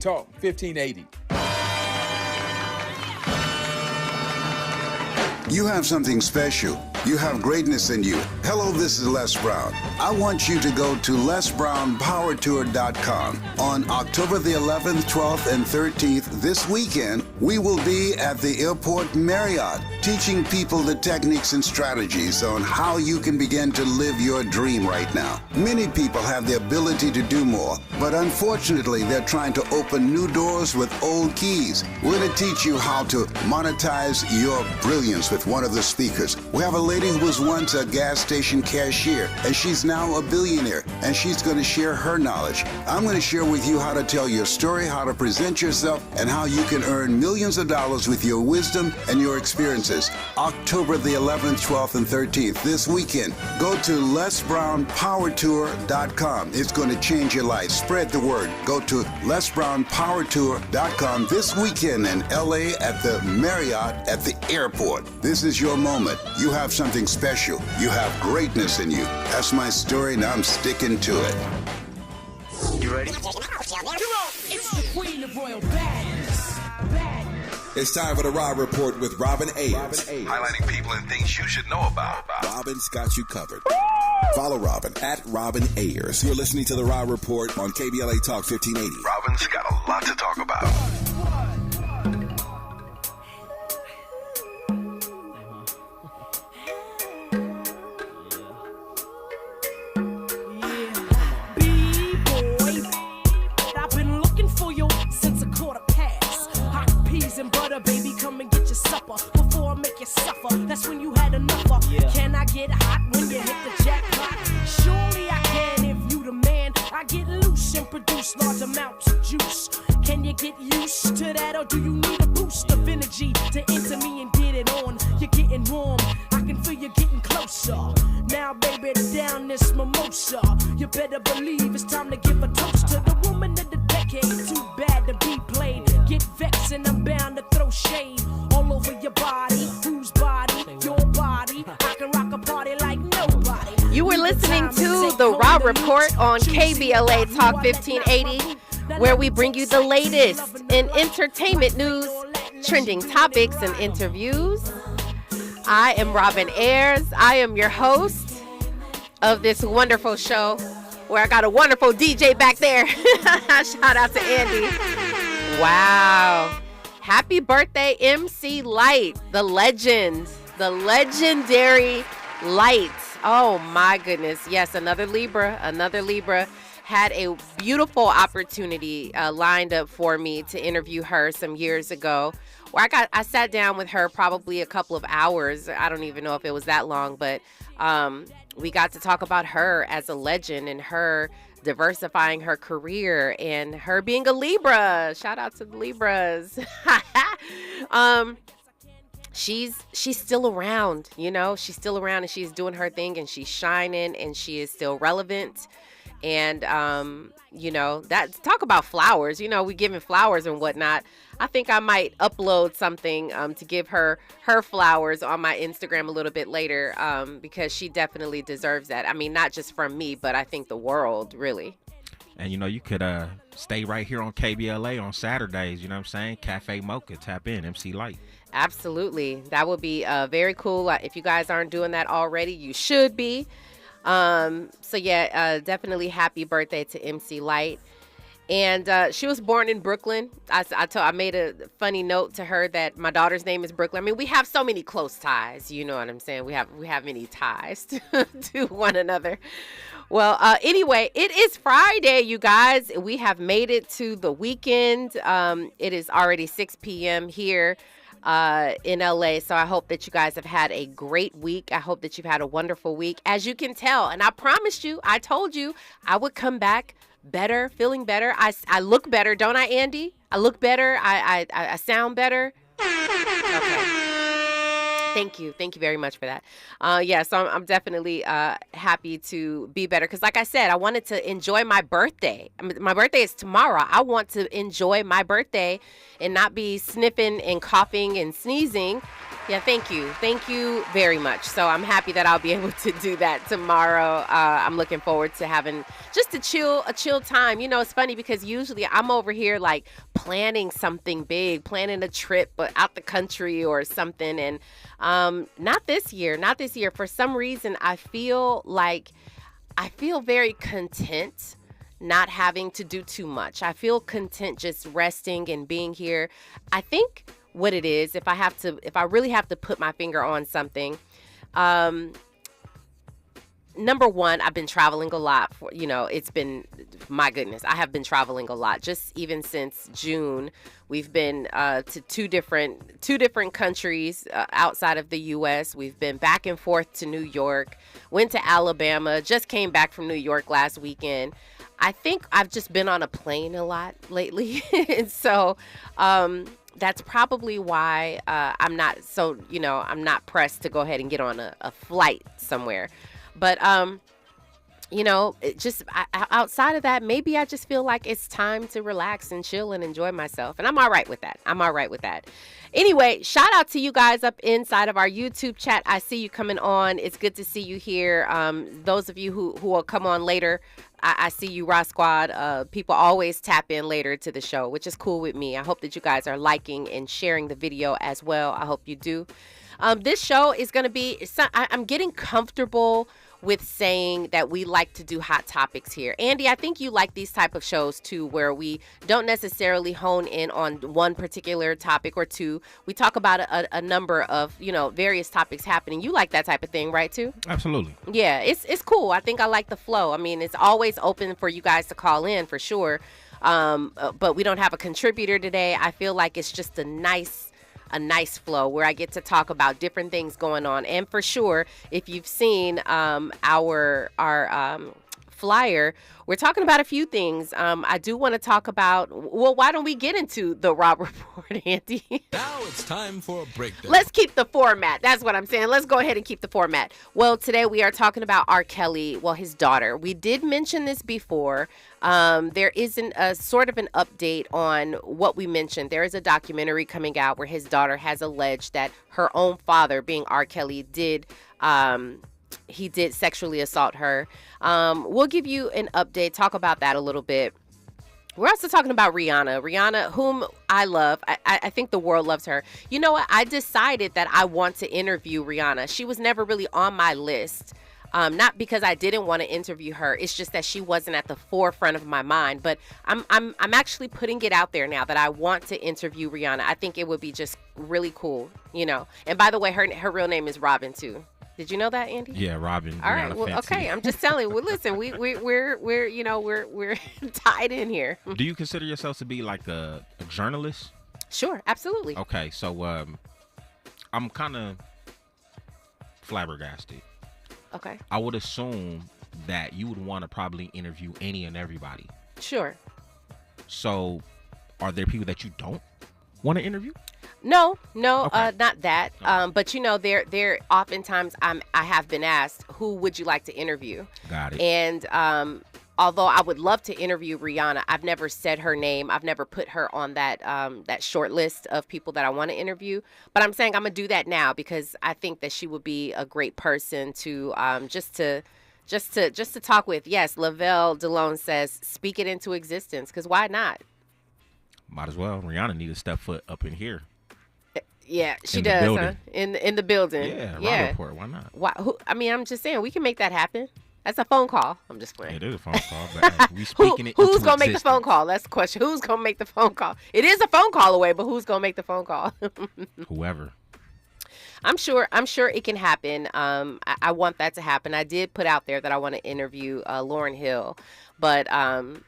Talk 1580. You have something special. You have greatness in you. Hello, this is Les Brown. I want you to go to lesbrownpowertour.com. On October the 11th, 12th, and 13th, this weekend, we will be at the Airport Marriott, teaching people the techniques and strategies on how you can begin to live your dream right now. Many people have the ability to do more, but unfortunately, they're trying to open new doors with old keys. We're going to teach you how to monetize your brilliance with one of the speakers. We have a lady who was once a gas station cashier, and she's now a billionaire, and she's going to share her knowledge. I'm going to share with you how to tell your story, how to present yourself, and how you can earn millions of dollars with your wisdom and your experiences. October the 11th, 12th, and 13th, this weekend. Go to lesbrownpowertour.com. It's going to change your life. Spread the word. Go to lesbrownpowertour.com this weekend in LA at the Marriott at the airport. This is your moment. You have something special. You have greatness in you. That's my story, and I'm sticking to it. You ready? It's the queen of royal badness. It's time for the Raw Report with Robin Ayers. Highlighting people and things you should know about. Robin's got you covered. Follow Robin at Robin Ayers. You're listening to the Raw Report on KBLA Talk 1580. Robin's got a lot to talk about. Baby, come and get your supper before I make you suffer. That's when you had enough of. Yeah. Can I get hot when you hit the jackpot? Surely I can if you the man. I get loose and produce large amounts of juice. Can you get used to that, or do you need a boost of energy to enter me and get it on? You're getting warm, I can feel you getting closer. Now, baby, down this mimosa. You better believe it's time to give a toast to the woman of the decade. Too bad to be played. Get vexed and I'm bound to throw shade all over your body. Whose body? Your body. I can rock a party like nobody. You were listening to the Raw Report on KBLA Talk 1580, where we bring you the latest in entertainment news, trending topics, and interviews. I am Robin Ayers. I am your host of this wonderful show, where I got a wonderful DJ back there. Shout out to Andy. Wow. Happy birthday, MC Light, the legend, the legendary Light. Oh, my goodness. Yes, another Libra. Had a beautiful opportunity lined up for me to interview her some years ago, where I sat down with her probably a couple of hours. I don't even know if it was that long, but we got to talk about her as a legend and her diversifying her career and her being a Libra. Shout out to the Libras. She's still around, you know, she's still around and she's doing her thing and she's shining and she is still relevant. And, you know, that talk about flowers, you know, we giving flowers and whatnot. I think I might upload something to give her flowers on my Instagram a little bit later because she definitely deserves that. I mean, not just from me, but I think the world, really. And, you know, you could stay right here on KBLA on Saturdays, you know what I'm saying? Cafe Mocha, tap in, MC Light. Absolutely. That would be very cool. If you guys aren't doing that already, you should be. So yeah, definitely happy birthday to MC Light. And she was born in Brooklyn. I made a funny note to her that my daughter's name is Brooklyn. I mean, we have so many close ties. You know what I'm saying? We have many ties to one another. Well, anyway, it is Friday, you guys. We have made it to the weekend. It is already 6 p.m. here in LA. So I hope that you guys have had a great week. I hope that you've had a wonderful week. As you can tell, and I promised you, I told you I would come back better, feeling better. I look better, don't I, Andy? I look better. I sound better. Okay. Thank you very much for that. Yeah, so I'm definitely happy to be better because, like I said, I wanted to enjoy my birthday. I mean, my birthday is tomorrow. I want to enjoy my birthday and not be sniffing and coughing and sneezing, Yeah, thank you. Thank you very much. So I'm happy that I'll be able to do that tomorrow. I'm looking forward to having just a chill time. You know, it's funny because usually I'm over here like planning something big, planning a trip out the country or something. And not this year. For some reason, I feel very content not having to do too much. I feel content just resting and being here. I think what it is, if I really have to put my finger on something, number one, I've been traveling a lot it's been, my goodness, I have been traveling a lot. Just even since June, we've been to two different countries outside of the U.S. We've been back and forth to New York, went to Alabama, just came back from New York last weekend. I think I've just been on a plane a lot lately. And so, that's probably why I'm not pressed to go ahead and get on a flight somewhere. But, outside of that, maybe I just feel like it's time to relax and chill and enjoy myself. And I'm all right with that. Anyway, shout out to you guys up inside of our YouTube chat. I see you coming on. It's good to see you here. Those of you who will come on later, I see you, Raw Squad. People always tap in later to the show, which is cool with me. I hope that you guys are liking and sharing the video as well. I hope you do. This show is going to be, I'm getting comfortable with saying that we like to do hot topics here. Andy, I think you like these type of shows too, where we don't necessarily hone in on one particular topic or two. We talk about a number of, various topics happening. You like that type of thing, right, too? Absolutely. Yeah, it's cool. I think I like the flow. I mean, it's always open for you guys to call in for sure. But we don't have a contributor today. I feel like it's just a nice flow where I get to talk about different things going on. And for sure, if you've seen our flyer, we're talking about a few things. I do want to talk about, why don't we get into the Raw Report, Andy? Now it's time for a breakdown. Let's keep the format. That's what I'm saying. Let's go ahead and keep the format. Well, today we are talking about R. Kelly, his daughter. We did mention this before. There isn't a sort of an update on what we mentioned. There is a documentary coming out where his daughter has alleged that her own father, being R. Kelly, did sexually assault her. We'll give you an update, talk about that a little bit. We're also talking about Rihanna, whom I love. I think the world loves her. You know what? I decided that I want to interview Rihanna. She was never really on my list. Not because I didn't want to interview her. It's just that she wasn't at the forefront of my mind. But I'm actually putting it out there now that I want to interview Rihanna. I think it would be just really cool, And by the way, her real name is Robin too. Did you know that, Andy? Yeah, Robin. All right. Well, okay. I'm just telling you. Well, listen, we're tied in here. Do you consider yourself to be like a journalist? Sure, absolutely. Okay, so I'm kind of flabbergasted. Okay. I would assume that you would want to probably interview any and everybody. Sure. So, are there people that you don't want to interview? No, Okay. not that. But there oftentimes I have been asked, who would you like to interview? Got it. And although I would love to interview Rihanna, I've never said her name. I've never put her on that short list of people that I want to interview. But I'm saying I'm gonna do that now because I think that she would be a great person to just to talk with. Yes, Lavelle Delone says, speak it into existence, because why not? Might as well. Rihanna need to step foot up in here. Yeah, she In the does, building. huh? In the building. Yeah, Raw Report. Why not? Why? I'm just saying we can make that happen. That's a phone call. I'm just playing. It is a phone call, but hey, we speaking it who's into gonna make the phone existence. call? That's the question. Who's gonna make the phone call? It is a phone call away, but who's gonna make the phone call? Whoever. I'm sure it can happen. I want that to happen. I did put out there that I want to interview Lauryn Hill, but and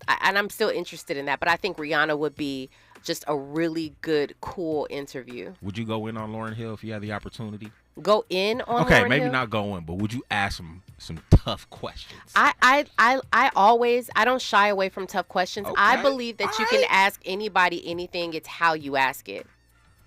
I'm still interested in that. But I think Rihanna would be just a really good, cool interview. Would you go in on Lauryn Hill if you had the opportunity? Go in on Okay, Lauryn maybe Hill? not go in, but would you ask some tough questions? I don't shy away from tough questions. Okay. I believe that you All can right. ask anybody anything. It's how you ask it.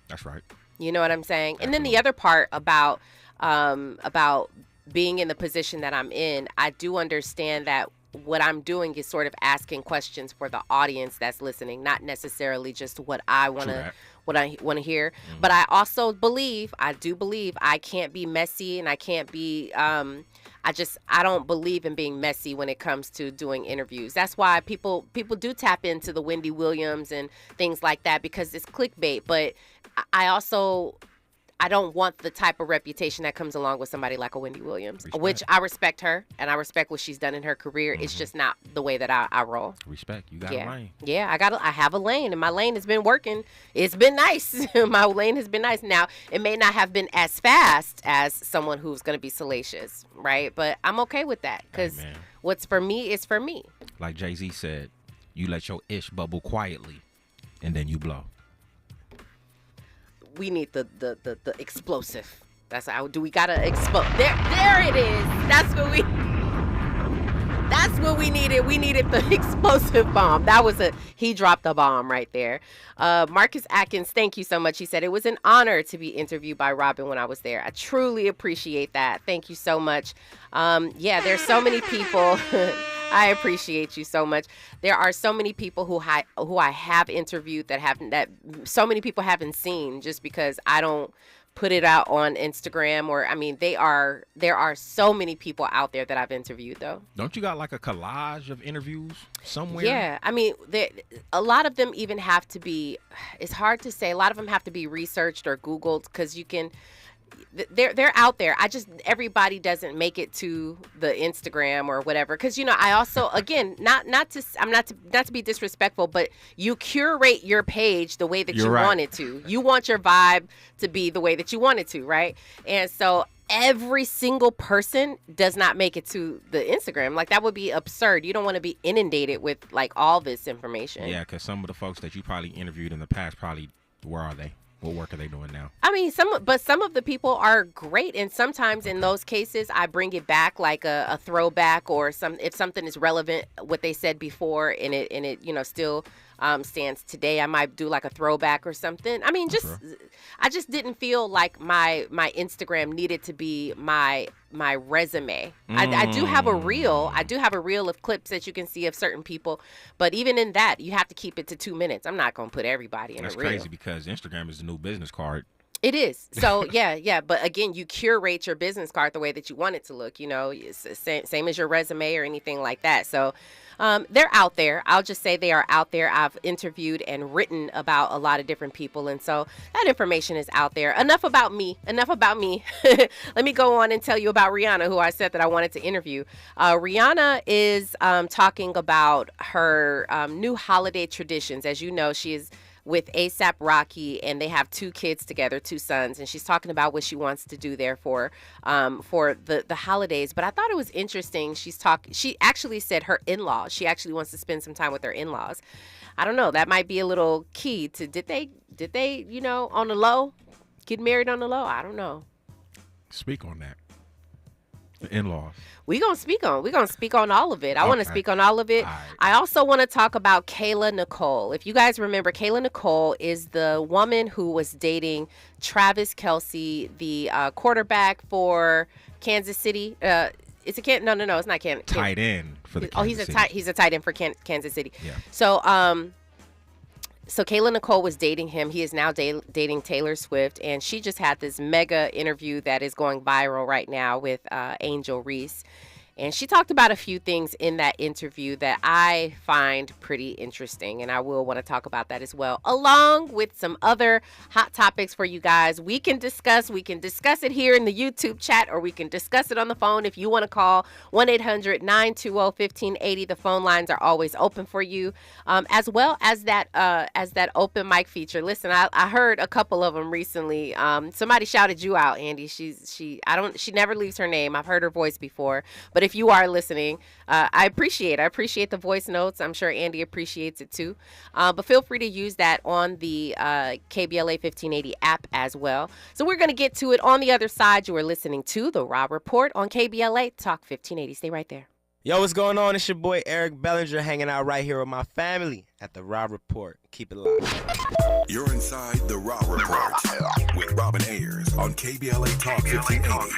That's right. You know what I'm saying? And then the Absolutely. other part about being in the position that I'm in, I do understand that what I'm doing is sort of asking questions for the audience that's listening, not necessarily just what I want to hear. Mm-hmm. But I also believe I can't be messy, and I can't be I don't believe in being messy when it comes to doing interviews. That's why people do tap into the Wendy Williams and things like that, because it's clickbait. But I don't want the type of reputation that comes along with somebody like a Wendy Williams, which I respect her and I respect what she's done in her career. Mm-hmm. It's just not the way that I roll. Respect. You got a lane. Yeah, I have a lane, and my lane has been working. It's been nice. My lane has been nice. Now, it may not have been as fast as someone who's going to be salacious, right? But I'm okay with that, because what's for me is for me. Like Jay-Z said, you let your ish bubble quietly, and then you blow. We need the explosive. That's how we gotta explode. There it is. That's what we needed. We needed the explosive bomb. He dropped the bomb right there. Marcus Atkins, thank you so much. He said, it was an honor to be interviewed by Robin when I was there. I truly appreciate that. Thank you so much. There's so many people. I appreciate you so much. There are so many people who I have interviewed that so many people haven't seen, just because I don't put it out on Instagram, there are so many people out there that I've interviewed, though. Don't you got like a collage of interviews somewhere? Yeah, a lot of them even have to be, it's hard to say, a lot of them have to be researched or Googled, because they're out there. Everybody doesn't make it to the Instagram or whatever, because I also, again, not to be disrespectful, but you curate your page the way that you want it to. You want your vibe to be the way that you want it to, right? And so every single person does not make it to the Instagram. Like, that would be absurd. You don't want to be inundated with like all this information. Yeah, because some of the folks that you probably interviewed in the past, where are they? What work are they doing now? Some of the people are great, and sometimes in those cases, I bring it back, like a throwback, or if something is relevant, what they said before, and it still stands today, I might do like a throwback or something. I just didn't feel like my Instagram needed to be my resume. I do have a reel. I do have a reel of clips that you can see of certain people, but even in that, you have to keep it to 2 minutes. I'm not going to put everybody in a reel. That's crazy, because Instagram is the new business card. It is. So, yeah. But again, you curate your business card the way that you want it to look, it's the same as your resume or anything like that. So they're out there. I'll just say they are out there. I've interviewed and written about a lot of different people. And so that information is out there. Enough about me. Let me go on and tell you about Rihanna, who I said that I wanted to interview. Rihanna is talking about her new holiday traditions. As you know, she is with A$AP Rocky, and they have 2 kids together, 2 sons, and she's talking about what she wants to do there for the holidays. But I thought it was interesting. She actually said her in-laws. She actually wants to spend some time with her in-laws. I don't know. That might be a little key to did they on the low, get married on the low? I don't know. Speak on that. The in-laws. We're going to speak on all of it. I want to speak on all of it. All right. I also want to talk about Kayla Nicole. If you guys remember, Kayla Nicole is the woman who was dating Travis Kelce, the quarterback for Kansas City. No, it's not Kansas. Tight end for the Kansas City. He's a tight end for Kansas City. Yeah. So Kayla Nicole was dating him. He is now dating Taylor Swift, and she just had this mega interview that is going viral right now with Angel Reese. And she talked about a few things in that interview that I find pretty interesting, and I will want to talk about that as well, along with some other hot topics for you guys. We can discuss it here in the YouTube chat, or we can discuss it on the phone. If you want to call 1-800-920-1580, the phone lines are always open for you, as well as that open mic feature. Listen, I heard a couple of them recently. Somebody shouted you out, Andy. She never leaves her name. I've heard her voice before, but if you are listening, I appreciate the voice notes. I'm sure Andy appreciates it too. But feel free to use that on the KBLA 1580 app as well. So we're going to get to it on the other side. You are listening to The Raw Report on KBLA Talk 1580. Stay right there. Yo, what's going on? It's your boy Eric Bellinger, hanging out right here with my family at The Raw Report. Keep it locked. You're inside The Raw Report with Robin Ayers on KBLA Talk 1580.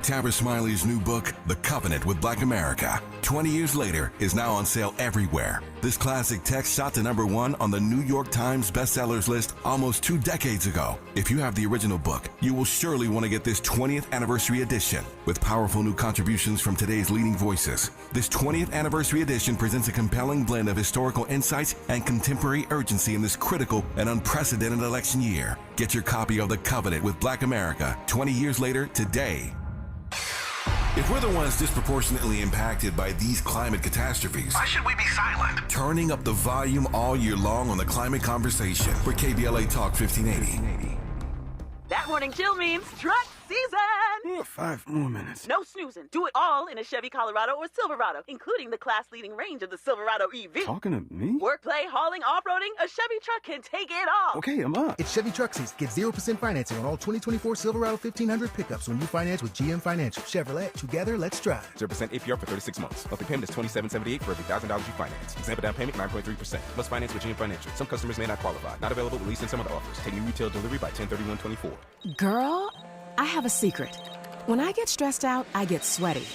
Tabitha Smiley's new book, The Covenant with Black America, 20 years later, is now on sale everywhere. This classic text shot to #1 on the New York Times bestsellers list almost 2 decades ago. If you have the original book, you will surely want to get this 20th anniversary edition with powerful new contributions from today's leading voices. This 20th anniversary edition presents a compelling blend of historical insights and contemporary urgency in this critical and unprecedented election year. Get your copy of The Covenant with Black America 20 years later today. If we're the ones disproportionately impacted by these climate catastrophes, Why should we be silent? turning up the volume all year long on the climate conversation for KBLA Talk 1580. That morning chill means truck season. 5 more minutes. No snoozing. Do it all in a Chevy Colorado or Silverado, including the class-leading range of the Silverado EV. Talking to me? Work, play, hauling, off-roading, a Chevy truck can take it all. Okay, I'm up. It's Chevy Truck Season. Get 0% financing on all 2024 Silverado 1500 pickups when you finance with GM Financial. Chevrolet, together, let's drive. 0% APR for 36 months. Monthly payment is $27.78 for every $1,000 you finance. Example down payment 9.3%. Must finance with GM Financial. Some customers may not qualify. Not available at least in some other offers. Take new retail delivery by 10/31/24. Girl, I have a secret. When I get stressed out, I get sweaty.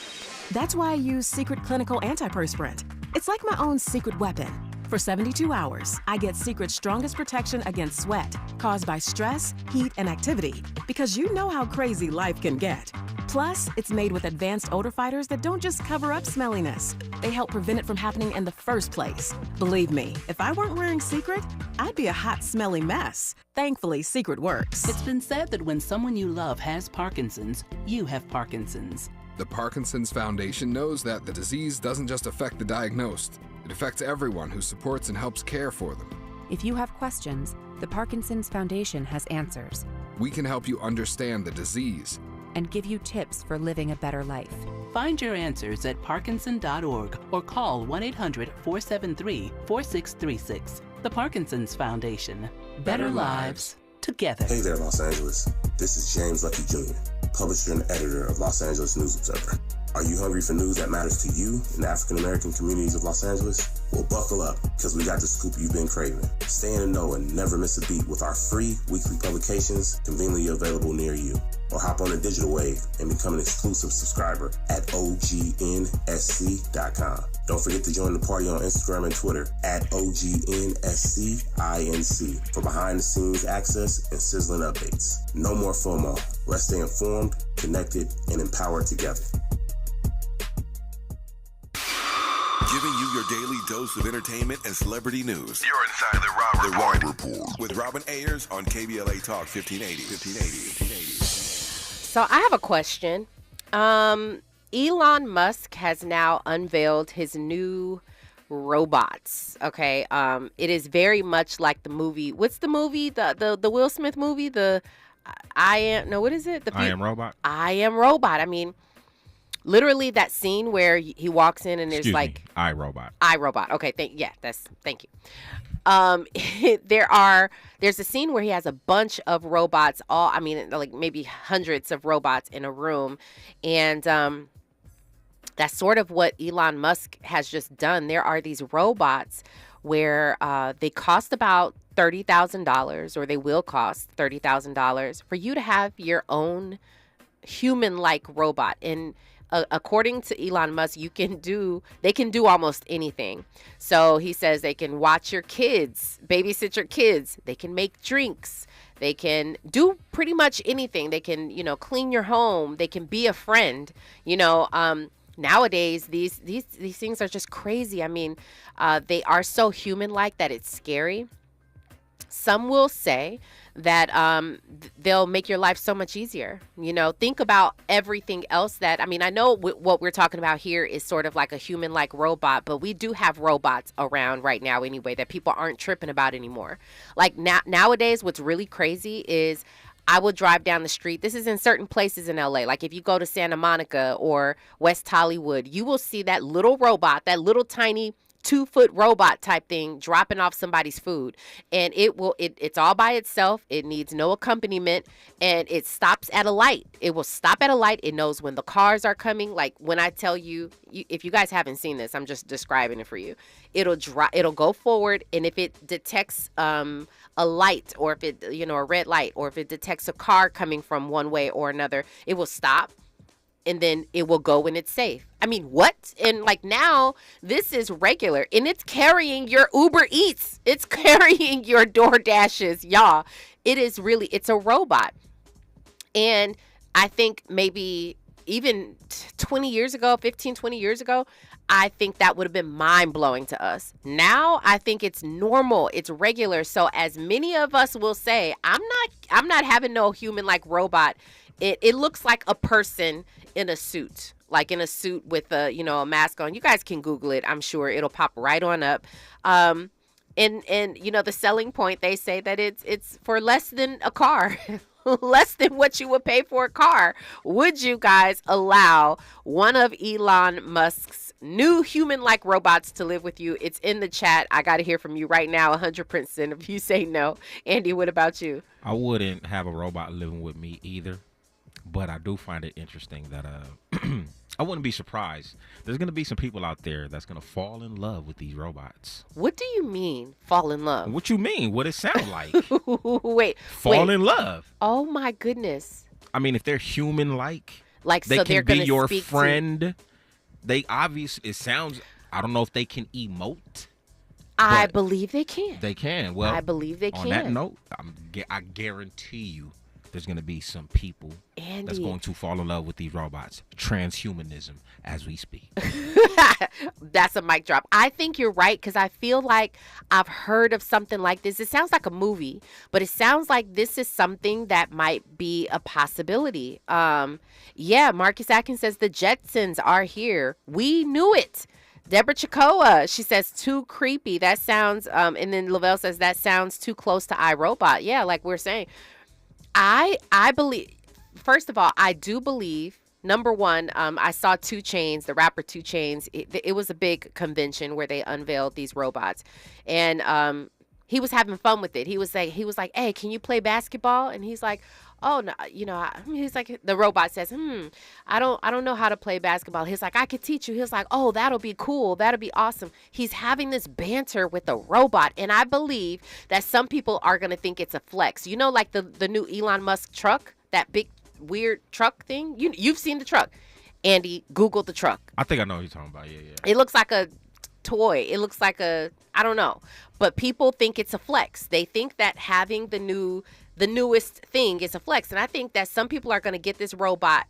That's why I use Secret Clinical Antiperspirant. It's like my own secret weapon. For 72 hours, I get Secret's strongest protection against sweat caused by stress, heat, and activity, because you know how crazy life can get. Plus, it's made with advanced odor fighters that don't just cover up smelliness. They help prevent it from happening in the first place. Believe me, if I weren't wearing Secret, I'd be a hot, smelly mess. Thankfully, Secret works. It's been said that when someone you love has Parkinson's, you have Parkinson's. The Parkinson's Foundation knows that the disease doesn't just affect the diagnosed. It affects everyone who supports and helps care for them. If you have questions, the Parkinson's Foundation has answers. We can help you understand the disease and give you tips for living a better life. Find your answers at parkinson.org or call 1-800-473-4636. The Parkinson's Foundation. Better lives together. Hey there, Los Angeles. This is James Lucky Jr., publisher and editor of Los Angeles News Observer. Are you hungry for news that matters to you in the African-American communities of Los Angeles? Well, buckle up, because we got the scoop you've been craving. Stay in the know and never miss a beat with our free weekly publications conveniently available near you. Or hop on the digital wave and become an exclusive subscriber at OGNSC.com. Don't forget to join the party on Instagram and Twitter at OGNSCINC for behind-the-scenes access and sizzling updates. No more FOMO. Let's stay informed, connected, and empowered together. Giving you your daily dose of entertainment and celebrity news. You're inside the Rob Report. With Robin Ayers on KBLA Talk 1580. So I have a question. Elon Musk has now unveiled his new robots. Okay. It is very much like the movie. What's the movie? The Will Smith movie? What is it? I Am Robot. I Am Robot. I mean, literally that scene where he walks in and there's iRobot. iRobot. Okay, thank you. There's a scene where he has a bunch of robots, like maybe hundreds of robots in a room, and that's sort of what Elon Musk has just done. There are these robots where they cost about $30,000, or they will cost $30,000 for you to have your own human-like robot. And according to Elon Musk, they can do almost anything. So he says they can watch your kids, babysit your kids. They can make drinks. They can do pretty much anything. They can, clean your home. They can be a friend. Nowadays, these things are just crazy. I mean, they are so human-like that it's scary. Some will say that they'll make your life so much easier. Think about everything else I know what we're talking about here is sort of like a human-like robot, but we do have robots around right now anyway that people aren't tripping about anymore. Like nowadays, what's really crazy is I will drive down the street. This is in certain places in LA. Like if you go to Santa Monica or West Hollywood, you will see that little robot, that little tiny 2-foot robot type thing dropping off somebody's food, and it's all by itself. It needs no accompaniment, and it stops at a light. It will stop at a light. It knows when the cars are coming. Like when I tell you, if you guys haven't seen this, I'm just describing it for you. It'll go forward, and if it detects a light, or if it a red light, or if it detects a car coming from one way or another, it will stop. and then it will go when it's safe. I mean, what? And like now, this is regular, and it's carrying your Uber Eats. It's carrying your DoorDashes, y'all. It's a robot. And I think maybe even 20 years ago, 15, 20 years ago, I think that would have been mind-blowing to us. Now, I think it's normal. It's regular. So as many of us will say, I'm not having no human-like robot. It looks like a person in a suit, like in a suit with a mask on. You guys can Google it. I'm sure it'll pop right on up. And the selling point, they say that it's for less than a car. Less than what you would pay for a car. Would you guys allow one of Elon Musk's new human-like robots to live with you? It's in the chat. I got to hear from you right now, 100%. If you say no. Andy, what about you? I wouldn't have a robot living with me either, but I do find it interesting that I wouldn't be surprised. There's going to be some people out there that's going to fall in love with these robots. What do you mean, fall in love? What you mean? What it sound like? Wait. Fall in love. Oh, my goodness. I mean, if they're human-like, they can can be your friend. They obviously, it sounds, I don't know if they can emote. I believe they can. They can. Well, I believe they can. On that note, I guarantee you there's going to be some people that's going to fall in love with these robots. Transhumanism as we speak. That's a mic drop. I think you're right, because I feel like I've heard of something like this. It sounds like a movie, but it sounds like this is something that might be a possibility. Yeah, Marcus Atkins says the Jetsons are here. We knew it. Deborah Chakoa, she says, too creepy. That sounds, and then Lavelle says, that sounds too close to iRobot. Yeah, like we're saying. I believe, first of all, I do believe, number one, I saw 2 Chainz, the rapper 2 Chainz. It was a big convention where they unveiled these robots. And he was having fun with it. He was like, hey, can you play basketball? And he's like, oh, no, he's like, the robot says, I don't know how to play basketball. He's like, I could teach you. He's like, oh, that'll be cool. That'll be awesome. He's having this banter with a robot. And I believe that some people are going to think it's a flex. Like the new Elon Musk truck, that big weird truck thing. You've seen the truck. Andy, Google the truck. I think I know what you're talking about. Yeah. It looks like a toy. It looks like I don't know. But people think it's a flex. They think that having the newest thing is a flex. And I think that some people are going to get this robot.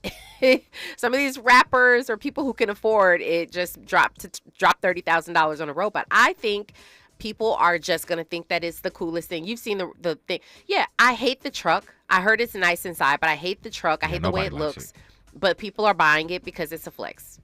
Some of these rappers or people who can afford it just drop $30,000 on a robot. I think people are just going to think that it's the coolest thing. You've seen the thing. Yeah, I hate the truck. I heard it's nice inside, but I hate the truck. I hate the way it looks. But people are buying it because it's a flex.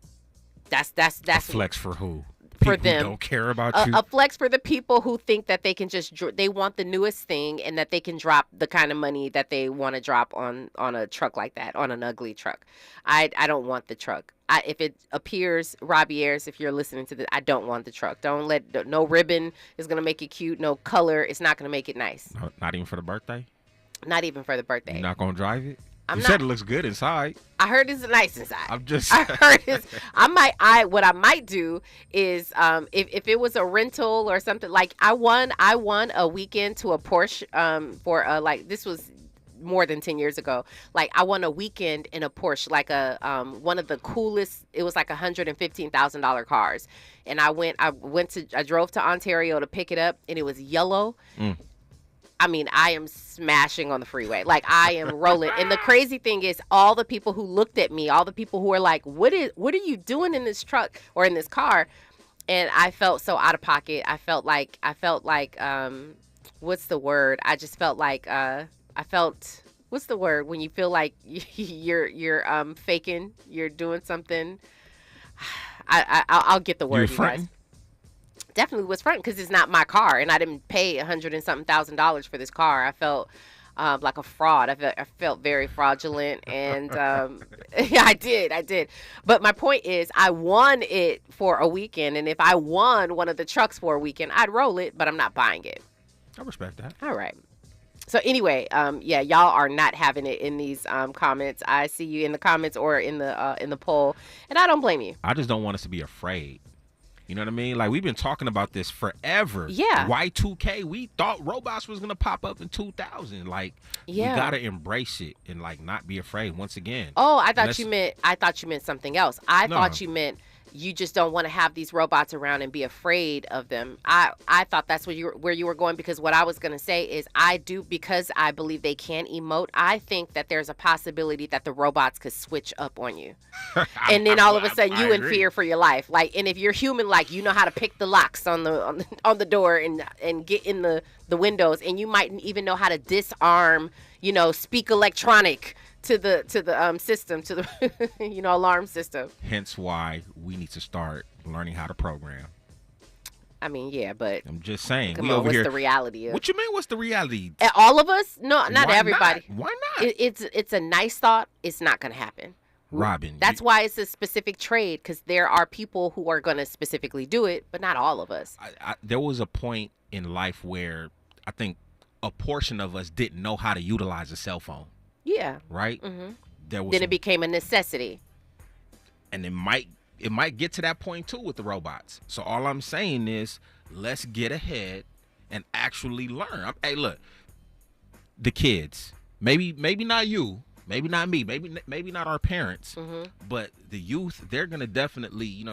That's a flex for who? For people them. Don't care about you. A flex for the people who think that they can they want the newest thing and that they can drop the kind of money that they want to drop on a truck like that, on an ugly truck. I don't want the truck. If it appears, Robin Ayers, if you're listening to this, I don't want the truck. No ribbon is going to make it cute. No color. It's not going to make it nice. No, not even for the birthday? Not even for the birthday. You're not going to drive it? You said it looks good inside. I heard it's nice inside. I heard it's. What I might do is, if it was a rental or something, like I won a weekend to a Porsche, for this was more than 10 years ago. Like I won a weekend in a Porsche, like one of the coolest. It was like $115,000 cars, and I drove to Ontario to pick it up, and it was yellow. I mean, I am smashing on the freeway. Like, I am rolling. And the crazy thing is, all the people who looked at me, all the people who were like, what are you doing in this truck or in this car? And I felt so out of pocket. I felt like, what's the word? I just felt like, what's the word? When you feel like you're faking, you're doing something. I'll get the word, you guys. Definitely was front because it's not my car, and I didn't pay $100 and something thousand for this car. I felt like a fraud. I felt very fraudulent, and yeah, I did. But my point is, I won it for a weekend, and if I won one of the trucks for a weekend, I'd roll it, but I'm not buying it. I respect that. All right. So anyway, yeah, y'all are not having it in these comments. I see you in the comments or in the poll, and I don't blame you. I just don't want us to be afraid. You know what I mean? Like, we've been talking about this forever. Yeah. Y2K, we thought robots was going to pop up in 2000. Like, we got to embrace it and, like, not be afraid once again. Oh, I thought you meant something else. I thought you meant you just don't want to have these robots around and be afraid of them. I thought that's where you were going, because what I was going to say is because I believe they can emote, I think that there's a possibility that the robots could switch up on you. And then all of a sudden you in fear for your life. Like, and if you're human, like, you know how to pick the locks on the door and get in the windows, and you might even know how to disarm, speak electronic to the system, to the alarm system. Hence why we need to start learning how to program. I mean, yeah, but I'm just saying. Come on, what's the reality of? What you mean? What's the reality? All of us? No, not Why everybody. Not? Why not? It's a nice thought. It's not going to happen. Robin. That's why it's a specific trade, because there are people who are going to specifically do it, but not all of us. There was a point in life where I think a portion of us didn't know how to utilize a cell phone. Yeah. Right? Mm-hmm. Then it became a necessity. And it might get to that point too with the robots. So all I'm saying is, let's get ahead and actually learn. Hey, look, the kids, maybe not you, maybe not me, maybe not our parents, but the youth, they're going to definitely,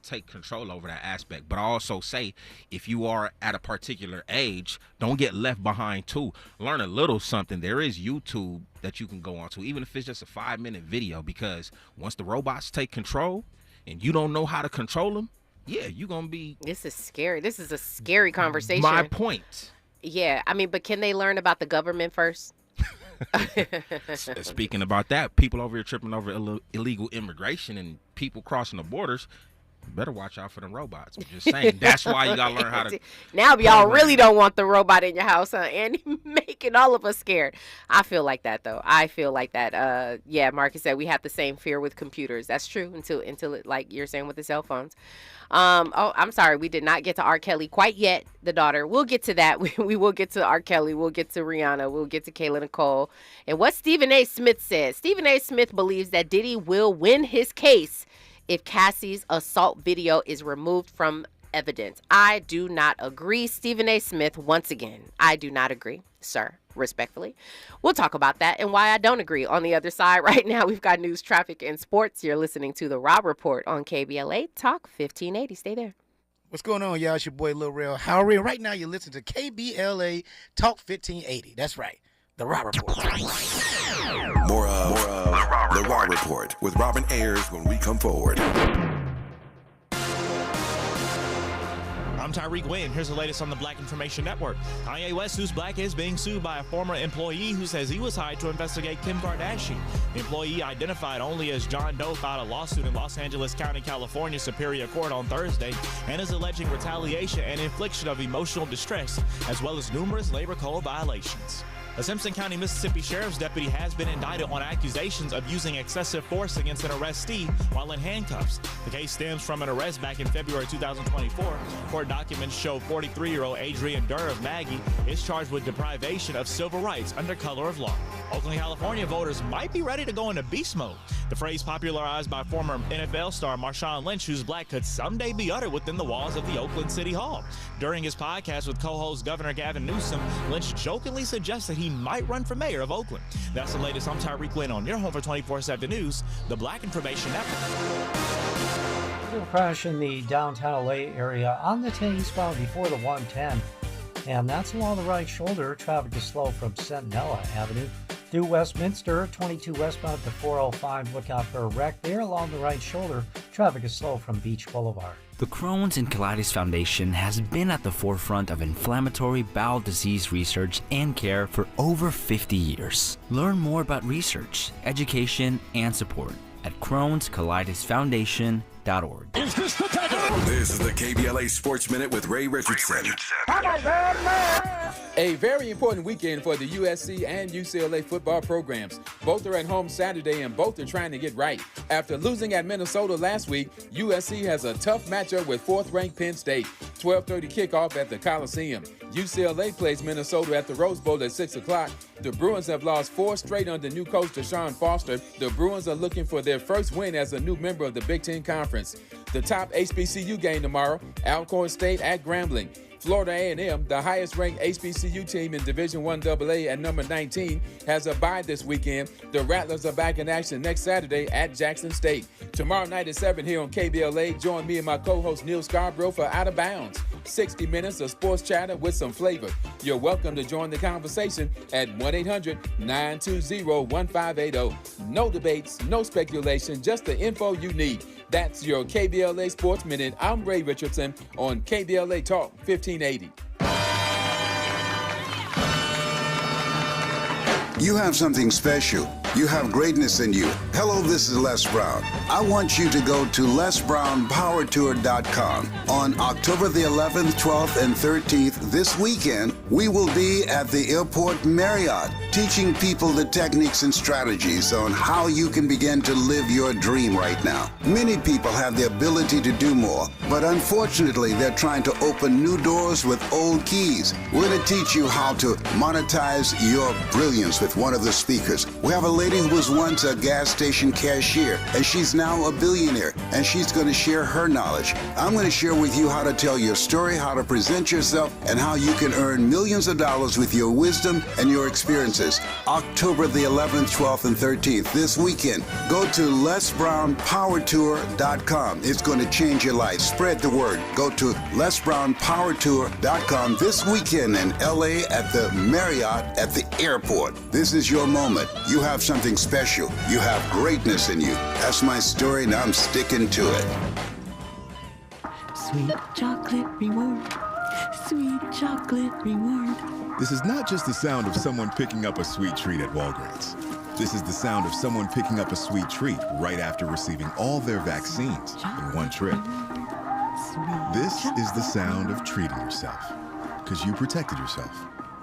take control over that aspect. But I also say, if you are at a particular age, don't get left behind too. Learn a little something. There is YouTube that you can go on to, even if it's just a 5-minute video, because once the robots take control and you don't know how to control them, yeah, you're going to be... This is scary. This is a scary conversation. My point. Yeah, I mean, but can they learn about the government first? Speaking about that, people over here tripping over illegal immigration and people crossing the borders, you better watch out for them robots. I'm just saying, that's why you gotta learn how to. Now y'all really don't want the robot in your house, huh? And making all of us scared. I feel like that though. I feel like that. Yeah, Marcus said we have the same fear with computers. That's true until it, like you're saying with the cell phones. I'm sorry, we did not get to R. Kelly quite yet, the daughter. We'll get to that. We will get to R. Kelly. We'll get to Rihanna. We'll get to Kayla, Nicole. And what Stephen A. Smith says. Stephen A. Smith believes that Diddy will win his case if Cassie's assault video is removed from evidence. I do not agree, Stephen A. Smith. Once again, I do not agree, sir, respectfully. We'll talk about that and why I don't agree on the other side. Right now, we've got news, traffic, and sports. You're listening to The Rob Report on KBLA Talk 1580. Stay there. What's going on, y'all? It's your boy, Lil Real Howery. Right now, you're listening to KBLA Talk 1580. That's right. The Rob Report. More of The Rob Report with Robin Ayers when we come forward. I'm Tyreek Wynn. Here's the latest on the Black Information Network. Kanye West, who's black, is being sued by a former employee who says he was hired to investigate Kim Kardashian. The employee, identified only as John Doe, filed a lawsuit in Los Angeles County, California Superior Court on Thursday and is alleging retaliation and infliction of emotional distress, as well as numerous labor code violations. A Simpson County, Mississippi Sheriff's deputy has been indicted on accusations of using excessive force against an arrestee while in handcuffs. The case stems from an arrest back in February 2024. Court documents show 43-year-old Adrian Durr of Maggie is charged with deprivation of civil rights under color of law. Oakland, California voters might be ready to go into beast mode. The phrase popularized by former NFL star Marshawn Lynch, who's black, could someday be uttered within the walls of the Oakland City Hall. During his podcast with co-host Governor Gavin Newsom, Lynch jokingly suggested he might run for mayor of Oakland. That's the latest. I'm Tyreek Wynn on your home for 24/7 News, the Black Information Network. A crash in the downtown LA area on the 10 eastbound before the 110. And that's along the right shoulder. Traffic is slow from Centinela Avenue through Westminster. 22 westbound to 405. Look out for a wreck there along the right shoulder. Traffic is slow from Beach Boulevard. The Crohn's and Colitis Foundation has been at the forefront of inflammatory bowel disease research and care for over 50 years. Learn more about research, education, and support at Crohn'sColitisFoundation.org. This is the KBLA Sports Minute with Ray Richardson. A very important weekend for the USC and UCLA football programs. Both are at home Saturday and both are trying to get right. After losing at Minnesota last week, USC has a tough matchup with 4th-ranked Penn State. 12:30 kickoff at the Coliseum. UCLA plays Minnesota at the Rose Bowl at 6 o'clock. The Bruins have lost 4 straight under new coach Deshaun Foster. The Bruins are looking for their first win as a new member of the Big Ten Conference. The top HBCU game tomorrow, Alcorn State at Grambling. Florida A&M, the highest-ranked HBCU team in Division I AA at number 19, has a bye this weekend. The Rattlers are back in action next Saturday at Jackson State. Tomorrow night at 7 here on KBLA, join me and my co-host Neil Scarborough for Out of Bounds. 60 minutes of sports chatter with some flavor. You're welcome to join the conversation at 1-800-920-1580. No debates, no speculation, just the info you need. That's your KBLA Sports Minute. I'm Ray Richardson on KBLA Talk 1580. You have something special. You have greatness in you. Hello, this is Les Brown. I want you to go to LesBrownPowerTour.com. On October the 11th, 12th, and 13th, this weekend, we will be at the Airport Marriott, teaching people the techniques and strategies on how you can begin to live your dream right now. Many people have the ability to do more, but unfortunately, they're trying to open new doors with old keys. We're going to teach you how to monetize your brilliance with one of the speakers. We have a lady who was once a gas station cashier, and she's now a billionaire, and she's going to share her knowledge. I'm going to share with you how to tell your story, how to present yourself, and how you can earn millions of dollars with your wisdom and your experiences. October the 11th, 12th, and 13th, this weekend. Go to LesBrownPowerTour.com. It's going to change your life. Spread the word. Go to LesBrownPowerTour.com this weekend in LA at the Marriott at the airport. This is your moment. You have something special. You have greatness in you. That's my story, and I'm sticking to it. Sweet chocolate reward. Sweet chocolate reward. This is not just the sound of someone picking up a sweet treat at Walgreens. This is the sound of someone picking up a sweet treat right after receiving all their vaccines in one trip. This is the sound of treating yourself, because you protected yourself.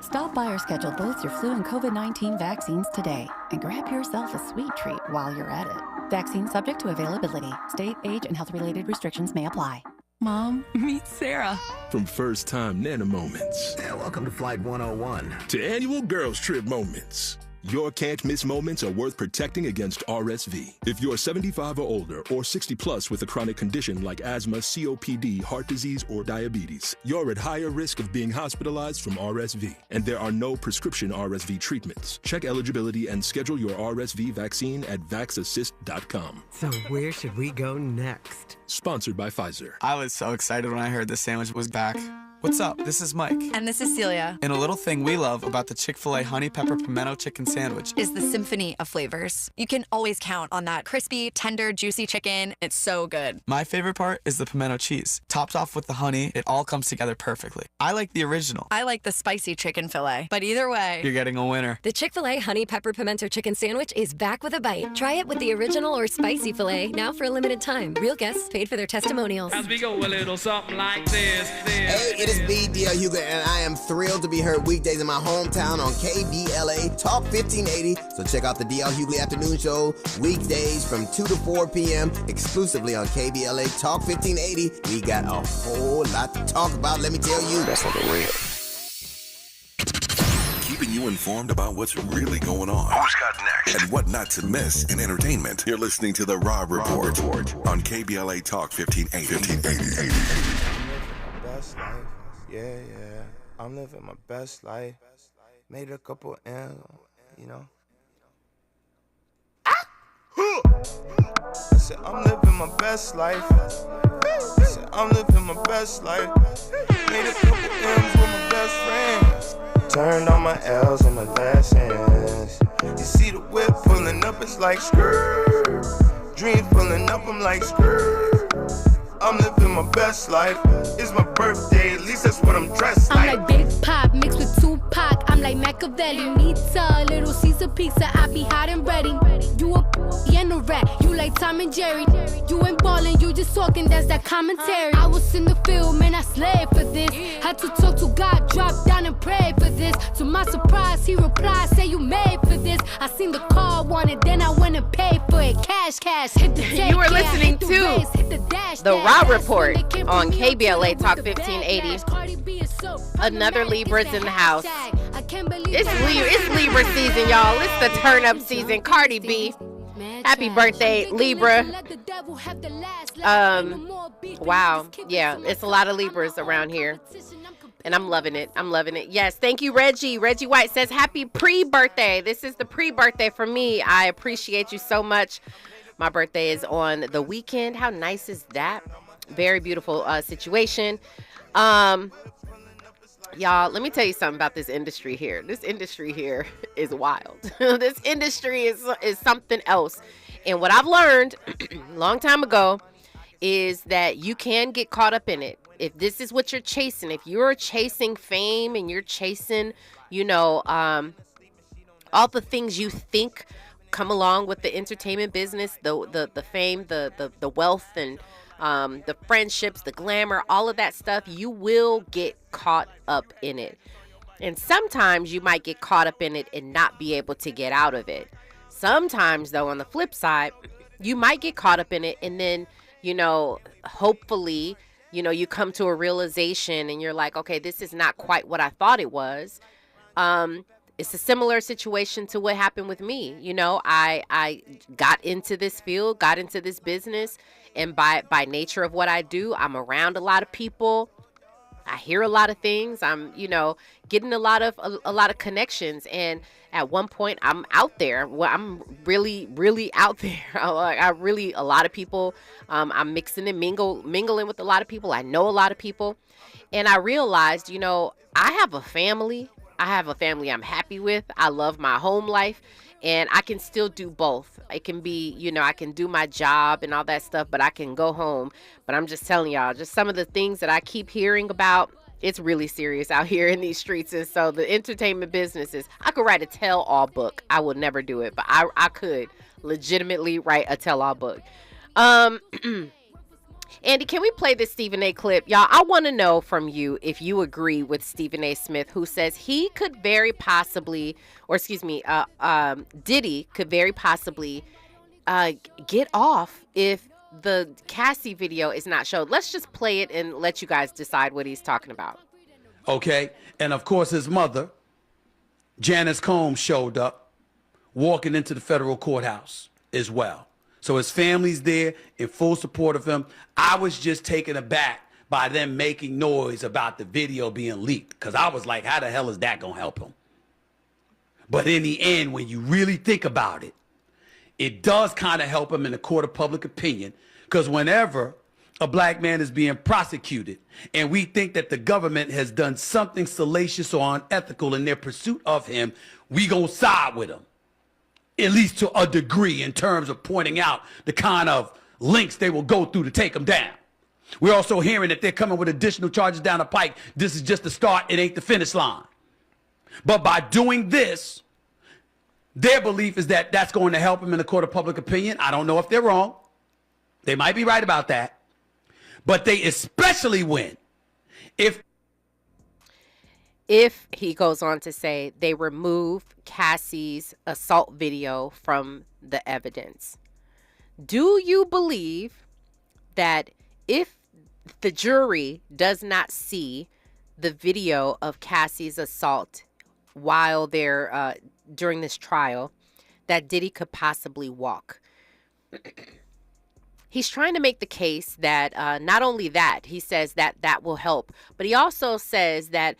Stop by or schedule both your flu and COVID-19 vaccines today and grab yourself a sweet treat while you're at it. Vaccine subject to availability. State, age, and health-related restrictions may apply. Mom, meet Sarah. From first-time Nana moments. Yeah, welcome to Flight 101. To annual girls trip moments. Your can't-miss moments are worth protecting against RSV. If you're 75 or older or 60 plus with a chronic condition like asthma, COPD, heart disease, or diabetes, you're at higher risk of being hospitalized from RSV. And there are no prescription RSV treatments. Check eligibility and schedule your RSV vaccine at vaxassist.com. So where should we go next? Sponsored by Pfizer. I was so excited when I heard the sandwich was back. What's up? This is Mike. And this is Celia. And a little thing we love about the Chick-fil-A Honey Pepper Pimento Chicken Sandwich is the symphony of flavors. You can always count on that crispy, tender, juicy chicken. It's so good. My favorite part is the pimento cheese. Topped off with the honey, it all comes together perfectly. I like the original. I like the spicy chicken fillet. But either way, you're getting a winner. The Chick-fil-A Honey Pepper Pimento Chicken Sandwich is back with a bite. Try it with the original or spicy filet, now for a limited time. Real guests paid for their testimonials. As we go a little something like this. Hey, it is B.D.L. Hugo, and I am thrilled to be heard weekdays in my hometown on KBLA Talk 1580. So check out the D.L. Hughley Afternoon Show weekdays from 2 to 4 p.m. exclusively on KBLA Talk 1580. We got a whole lot to talk about, let me tell you. That's on the real. Keeping you informed about what's really going on. Who's got next? And what not to miss in entertainment. You're listening to The Rob Report on KBLA Talk 1580. Best life. Yeah. I'm living my best life. Made a couple M's, you know. I said, I'm living my best life. I said, I'm living my best life. Made a couple M's with my best friends. Turned on my L's and my lessons. You see the whip pulling up, it's like skirt. Dream pulling up, I'm like skirt. I'm living my best life. It's my birthday, at least that's what I'm dressed like. I'm like Big Pop mixed with Tupac. I'm like Machiavelli, pizza, Little Caesar pizza. I be hot and ready. You a and a rat. You like Tom and Jerry. You ain't ballin', you just talking. That's that commentary. I was in the field, man, I slaved for this. Had to talk to God, drop down and pray for this. To my surprise, he replied, say you made for this. I seen the car, wanted, then I went and paid for it. Cash, hit the You were listening to The Rob Report on KBLA Talk 1580. Another Libra's in the house. It's Libra season, y'all. It's the turn up season. Cardi B. Happy birthday, Libra. Wow. Yeah, it's a lot of Libras around here. And I'm loving it. I'm loving it. Yes. Thank you, Reggie. Reggie White says, happy pre-birthday. This is the pre-birthday for me. I appreciate you so much. My birthday is on the weekend. How nice is that? Very beautiful situation. Y'all, let me tell you something about this industry here. This industry here is wild. This industry is something else. And what I've learned a long time ago is that you can get caught up in it. If this is what you're chasing, if you're chasing fame and you're chasing, all the things you think come along with the entertainment business, the fame, the wealth, and the friendships, the glamour, all of that stuff, you will get caught up in it. And sometimes you might get caught up in it and not be able to get out of it. Sometimes, though, on the flip side, you might get caught up in it and then, hopefully, you come to a realization and you're like, okay, this is not quite what I thought it was. It's a similar situation to what happened with me. I got into this field, got into this business, and by nature of what I do, I'm around a lot of people. I hear a lot of things. I'm, getting a lot of connections. And at one point, I'm out there. Well, I'm really, really out there. A lot of people. I'm mixing and mingling with a lot of people. I know a lot of people, and I realized, I have a family. I have a family I'm happy with. I love my home life, and I can still do both. It can be, I can do my job and all that stuff, but I can go home. But I'm just telling y'all, just some of the things that I keep hearing about, it's really serious out here in these streets. And so the entertainment businesses, I could write a tell-all book. I would never do it, but I could legitimately write a tell-all book. Andy, can we play this Stephen A. clip? Y'all, I want to know from you if you agree with Stephen A. Smith, who says he could very possibly, Diddy could very possibly get off if the Cassie video is not showed. Let's just play it and let you guys decide what he's talking about. Okay, and of course his mother, Janice Combs, showed up, walking into the federal courthouse as well. So his family's there in full support of him. I was just taken aback by them making noise about the video being leaked, because I was like, how the hell is that going to help him? But in the end, when you really think about it, it does kind of help him in the court of public opinion, because whenever a black man is being prosecuted and we think that the government has done something salacious or unethical in their pursuit of him, we gonna side with him, at least to a degree, in terms of pointing out the kind of lengths they will go through to take him down. We're also hearing that they're coming with additional charges down the pike. This is just the start. It ain't the finish line. But by doing this, their belief is that that's going to help him in the court of public opinion. I don't know if they're wrong. They might be right about that. But they especially win if he goes on to say they remove Cassie's assault video from the evidence. Do you believe that if the jury does not see the video of Cassie's assault while they're during this trial, that Diddy could possibly walk? He's trying to make the case that not only that, he says that will help, but he also says that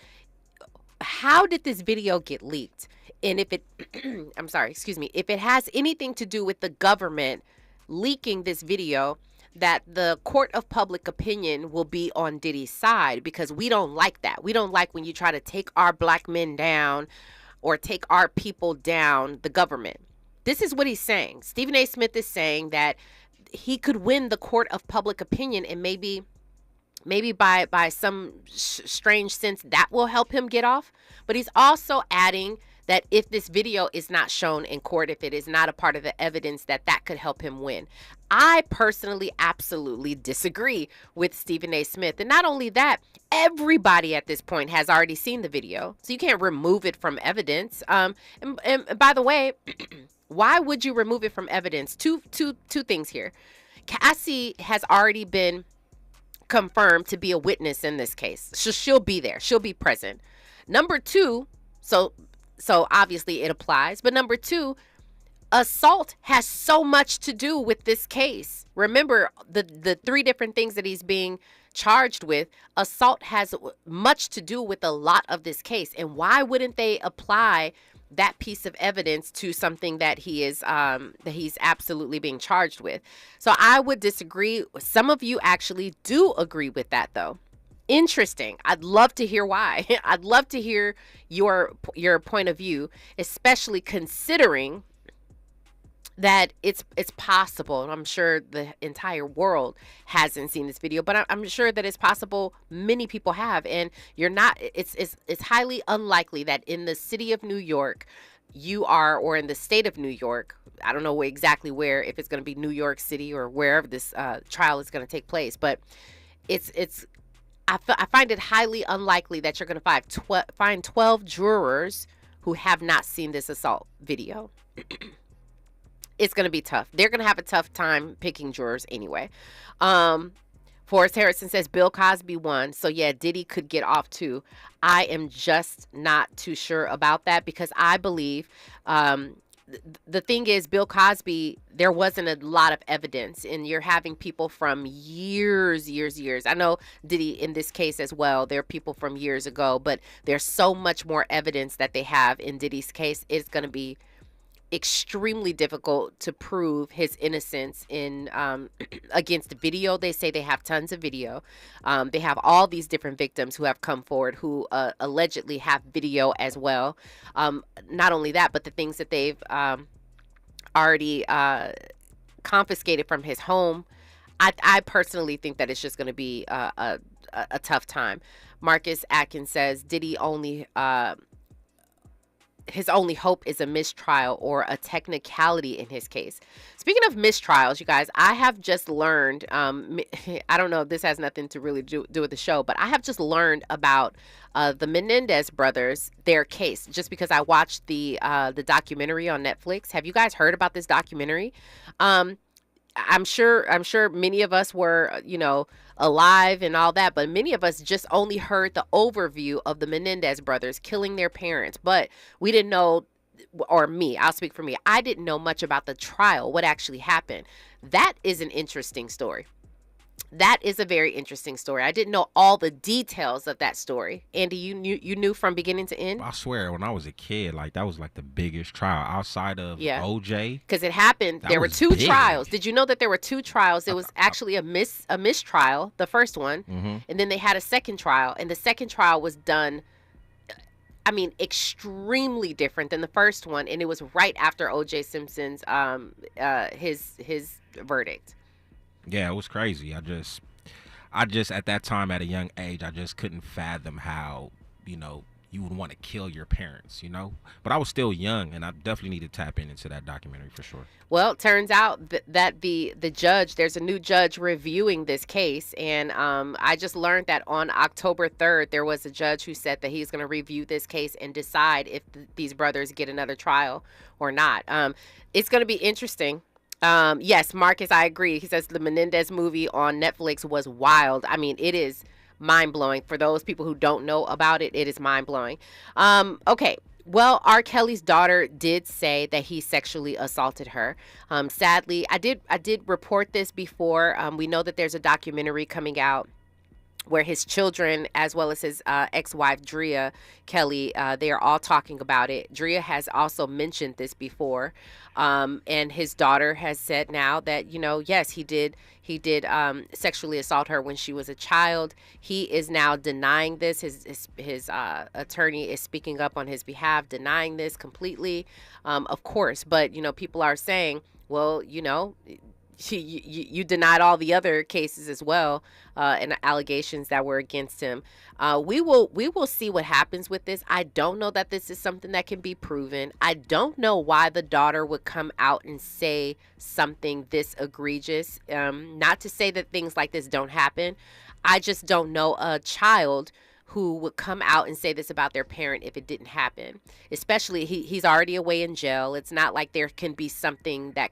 how did this video get leaked? And if it, if it has anything to do with the government leaking this video, that the court of public opinion will be on Diddy's side, because we don't like that. We don't like when you try to take our black men down or take our people down, the government. This is what he's saying. Stephen A. Smith is saying that he could win the court of public opinion, and maybe by some strange sense that will help him get off. But he's also adding that if this video is not shown in court, if it is not a part of the evidence, that could help him win. I personally absolutely disagree with Stephen A. Smith. And not only that, everybody at this point has already seen the video, so you can't remove it from evidence. And by the way, why would you remove it from evidence? Two things here. Cassie has already been confirmed to be a witness in this case. She'll be there. She'll be present. Number two, so obviously it applies. But number two, assault has so much to do with this case. Remember the three different things that he's being charged with. Assault has much to do with a lot of this case. And why wouldn't they apply that piece of evidence to something that he's absolutely being charged with? So I would disagree. Some of you actually do agree with that, though. Interesting. I'd love to hear why. I'd love to hear your point of view, especially considering that it's possible. I'm sure the entire world hasn't seen this video, but I'm sure that it's possible many people have. And you're not. It's highly unlikely that in the city of New York, you are, or in the state of New York. I don't know exactly where, if it's going to be New York City or wherever this trial is going to take place, but I find it highly unlikely that you're going to find 12 jurors who have not seen this assault video. It's going to be tough. They're going to have a tough time picking jurors anyway. Forrest Harrison says Bill Cosby won. So, yeah, Diddy could get off too. I am just not too sure about that, because I believe the thing is, Bill Cosby, there wasn't a lot of evidence, and you're having people from years. I know Diddy in this case as well. There are people from years ago, but there's so much more evidence that they have in Diddy's case. It's going to be extremely difficult to prove his innocence in against video. They say they have tons of video. They have all these different victims who have come forward who allegedly have video as well. Not only that, but the things that they've already confiscated from his home. I personally think that it's just going to be a tough time. Marcus Atkins says Diddy only his only hope is a mistrial or a technicality in his case. Speaking of mistrials, you guys, I have just learned, I don't know if this has nothing to really do with the show, but I have just learned about the Menendez brothers, their case, just because I watched the documentary on Netflix. Have you guys heard about this documentary? I'm sure many of us were, alive and all that, but many of us just only heard the overview of the Menendez brothers killing their parents. But we didn't know, or me, I'll speak for me, I didn't know much about the trial, what actually happened. That is an interesting story. That is a very interesting story. I didn't know all the details of that story. Andy, you knew from beginning to end? I swear, when I was a kid, that was the biggest trial outside of OJ. Because it happened. There were two trials. Did you know that there were two trials? It was actually a mistrial, the first one, and then they had a second trial, and the second trial was done, extremely different than the first one, and it was right after OJ Simpson's his verdict. Yeah, it was crazy. I just at that time, at a young age, I just couldn't fathom how, you would want to kill your parents, But I was still young, and I definitely need to tap into that documentary for sure. Well, it turns out that the judge, there's a new judge reviewing this case, and I just learned that on October 3rd, there was a judge who said that he's going to review this case and decide if these brothers get another trial or not. It's going to be interesting. Yes, Marcus, I agree. He says the Menendez movie on Netflix was wild. It is mind-blowing. For those people who don't know about it, it is mind-blowing. Okay. Well, R. Kelly's daughter did say that he sexually assaulted her. Sadly, I did report this before. We know that there's a documentary coming out where his children, as well as his ex-wife, Drea Kelly, they are all talking about it. Drea has also mentioned this before. And his daughter has said now that, yes, he did sexually assault her when she was a child. He is now denying this. His attorney is speaking up on his behalf, denying this completely, of course. But, people are saying, well, you denied all the other cases as well, and allegations that were against him. We will see what happens with this. I don't know that this is something that can be proven. I don't know why the daughter would come out and say something this egregious. Not to say that things like this don't happen. I just don't know a child who would come out and say this about their parent if it didn't happen. Especially he's already away in jail. It's not like there can be something that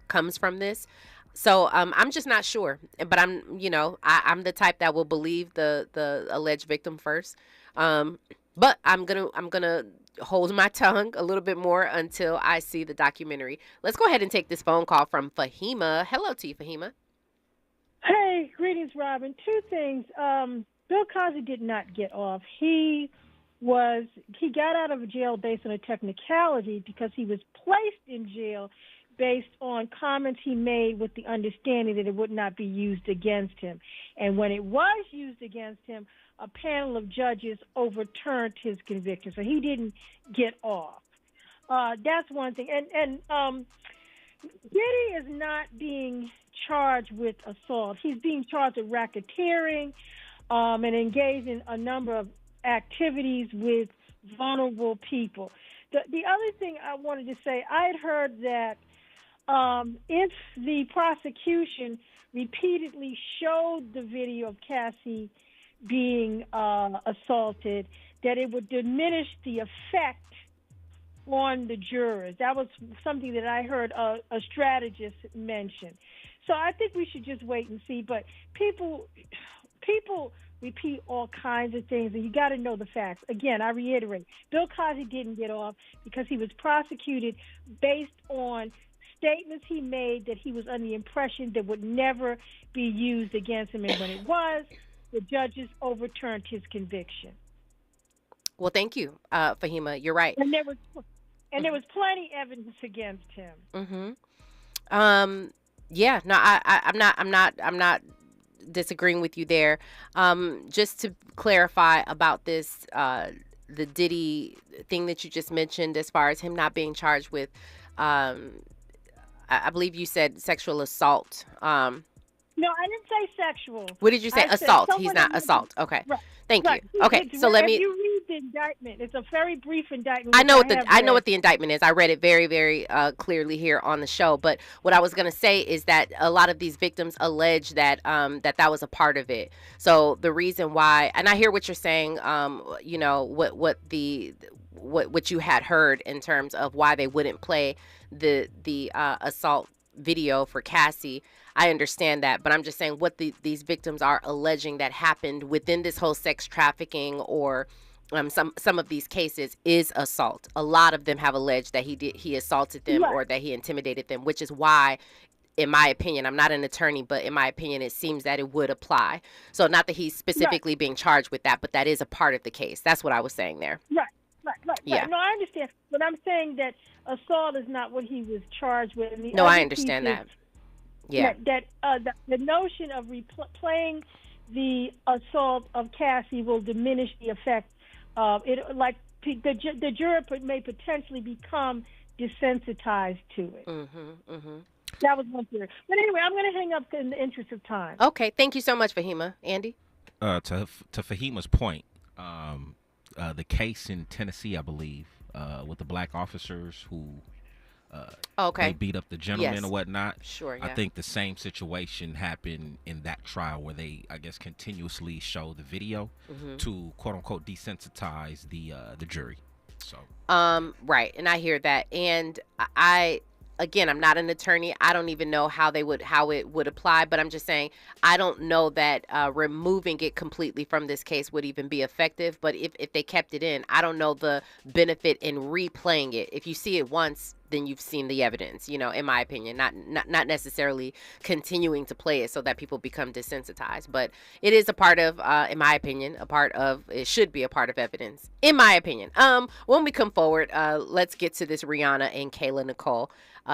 comes from this. So I'm just not sure, but I'm the type that will believe the alleged victim first. But I'm gonna hold my tongue a little bit more until I see the documentary. Let's go ahead and take this phone call from Fahima. Hello to you, Fahima. Hey, greetings, Robin. Two things. Bill Cosby did not get off. He got out of jail based on a technicality because he was placed in jail based on comments he made with the understanding that it would not be used against him. And when it was used against him, a panel of judges overturned his conviction. So he didn't get off. That's one thing. And Diddy is not being charged with assault. He's being charged with racketeering and engaged in a number of activities with vulnerable people. The other thing I wanted to say, I had heard that if the prosecution repeatedly showed the video of Cassie being assaulted, that it would diminish the effect on the jurors. That was something that I heard a strategist mention. So I think we should just wait and see. But people repeat all kinds of things, and you got to know the facts. Again, I reiterate, Bill Cosby didn't get off because he was prosecuted based on statements he made that he was under the impression that would never be used against him. And when it was, the judges overturned his conviction. Well, thank you, Fahima. You're right. And there was plenty evidence against him. Mm-hmm. Yeah. No, I'm not disagreeing with you there. Just to clarify about this, the Diddy thing that you just mentioned, as far as him not being charged with, I believe you said sexual assault. No, I didn't say sexual. What did you say? Assault. He's not assault. Okay. Right. Thank you. Okay. So let me. If you read the indictment, it's a very brief indictment. I know what the indictment is. I read it very, very clearly here on the show. But what I was going to say is that a lot of these victims allege that that was a part of it. So the reason why, and I hear what you're saying. You know what you had heard in terms of why they wouldn't play the assault video for Cassie. I understand that, but I'm just saying what these victims are alleging that happened within this whole sex trafficking or some of these cases is assault. A lot of them have alleged that he assaulted them or that he intimidated them, which is why, in my opinion, I'm not an attorney, but in my opinion, it seems that it would apply. So not that he's specifically being charged with that, but that is a part of the case. That's what I was saying there. Right. Yeah. No, I understand, but I'm saying that assault is not what he was charged with. And no, I understand that. Yeah. That the notion of replaying the assault of Cassie will diminish the effect of it. Like the juror may potentially become desensitized to it. That was one theory. But anyway, I'm going to hang up in the interest of time. Okay. Thank you so much, Fahima. Andy? To Fahima's point, the case in Tennessee, I believe, with the black officers who they beat up the gentleman or whatnot. Sure, yeah. I think the same situation happened in that trial where they, I guess, continuously show the video to quote unquote desensitize the jury. So right, and I hear that, and Again, I'm not an attorney. I don't even know how it would apply, but I'm just saying I don't know that removing it completely from this case would even be effective. But if they kept it in, I don't know the benefit in replaying it. If you see it once, then you've seen the evidence, you know, in my opinion, not necessarily continuing to play it so that people become desensitized. But it is a part of, in my opinion, it should be a part of evidence, in my opinion. When we come forward, let's get to this Rihanna and Kayla Nicole.